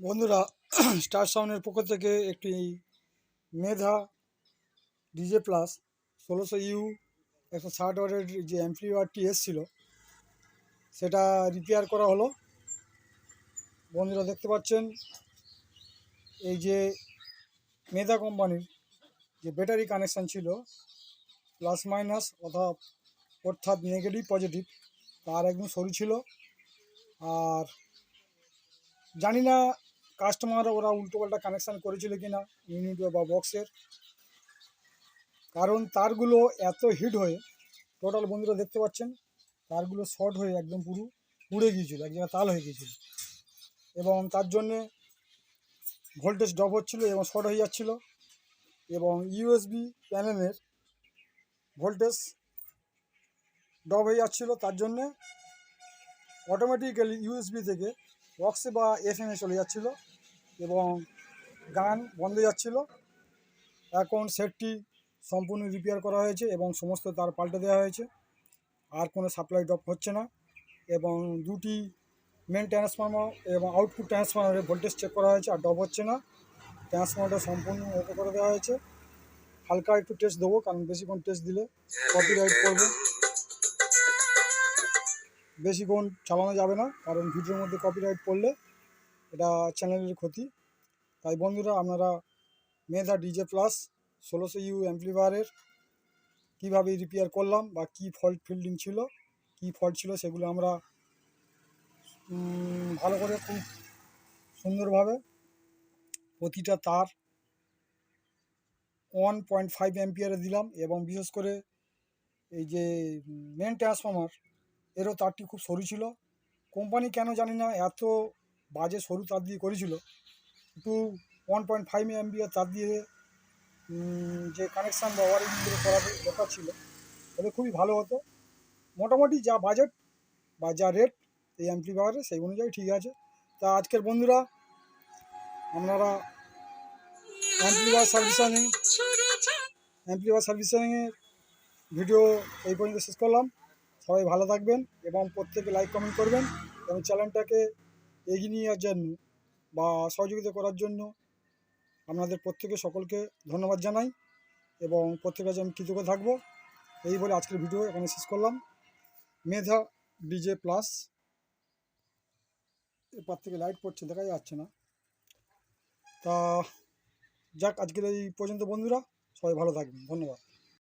বন্ধুরা, স্টার সাউন্ডের পক্ষ থেকে একটি মেধা ডিজে প্লাস 1600 ইউ 160 ওয়াটের যে অ্যাম্পলিফায়ারটি এসেছিল সেটা রিপেয়ার করা হলো। বন্ধুরা দেখতে পাচ্ছেন এই যে মেধা কোম্পানির যে ব্যাটারি কানেকশান ছিল প্লাস মাইনাস অর্থাৎ নেগেটিভ পজিটিভ তার একদম সরু ছিল। আর জানি না কাস্টমার ওরা উল্টোপাল্টা কানেকশান করেছিল কিনা ইউনিট বা বক্সের, কারণ তারগুলো এত হিট হয়ে টোটাল বন্ধুরা দেখতে পাচ্ছেন তারগুলো শর্ট হয়ে একদম পুরো পুড়ে গিয়েছিলো, এক জায়গায় তাল হয়ে গিয়েছিলো এবং তার জন্যে ভোল্টেজ ড্রপ হচ্ছিলো এবং শর্ট হয়ে যাচ্ছিলো এবং ইউএসবি প্যানেলের ভোল্টেজ ড্রপ হয়ে যাচ্ছিলো। তার জন্যে অটোমেটিক্যালি ইউএসবি থেকে বক্সে বা এফএমে চলে যাচ্ছিলো এবং গান বন্ধ হয়ে যাচ্ছিলো। এখন সেটটি সম্পূর্ণ রিপেয়ার করা হয়েছে এবং সমস্ত তার পাল্টে দেওয়া হয়েছে, আর কোনো সাপ্লাই ড্রপ হচ্ছে না এবং দুটি মেন ট্রান্সফর্মার এবং আউটপুট ট্রান্সফর্মারের ভোল্টেজ চেক করা হয়েছে আর ড্রপ হচ্ছে না। ট্রান্সফর্মারটা সম্পূর্ণ ওকে করে দেওয়া হয়েছে। হালকা একটু টেস্ট দেবো, কারণ বেশিক্ষণ টেস্ট দিলে কপিরাইট করবে, বেশিক্ষণ চালানো যাবে না, কারণ ভিডিওর মধ্যে কপিরাইট পড়লে এটা চ্যানেলের ক্ষতি। তাই বন্ধুরা, আপনারা মেধা ডিজে প্লাস 1600 ইউ অ্যাম্পলিফায়ারের কীভাবে রিপেয়ার করলাম বা কী ফল্ট ফিল্ডিং ছিল, কী ফল্ট ছিল, সেগুলো আমরা ভালো করে খুব সুন্দরভাবে প্রতিটা তার 1.5 অ্যাম্পিয়ারে দিলাম এবং বিশেষ করে এই যে মেন ট্রান্সফর্মার এরও তারটি খুব সরু ছিল। কোম্পানি কেন জানি না এত বাজে সরু তার দিয়ে করেছিল, একটু 1.5 অ্যাম্পিয়ার তার দিয়ে যে কানেকশান বা ওয়ারিংগুলো করা দরকার ছিল তাহলে খুবই ভালো হতো। মোটামুটি যা বাজেট বা যা রেট এই অ্যাম্পলিফায়ারে সেই অনুযায়ী ঠিক আছে। তা আজকের বন্ধুরা, আপনারা অ্যাম্পলিফায়ার সার্ভিসিংয়ের ভিডিও এই পর্যন্ত শেষ করলাম। সবাই ভালো থাকবেন এবং প্রত্যেকে লাইক কমেন্ট করবেন এবং চ্যানেলটাকে এগিয়ে নিয়ে যাওয়ার জন্য বা সহযোগিতা করার জন্য আপনাদের প্রত্যেকে সকলকে ধন্যবাদ জানাই এবং প্রত্যেকের কাছে আমি কৃতজ্ঞ থাকবো। এই বলে আজকের ভিডিও এখানে শেষ করলাম। মেধা ডিজে প্লাস, এরপর থেকে লাইট পড়ছে দেখা যাচ্ছে না। তা যাক, আজকের এই পর্যন্ত বন্ধুরা, সবাই ভালো থাকবেন, ধন্যবাদ।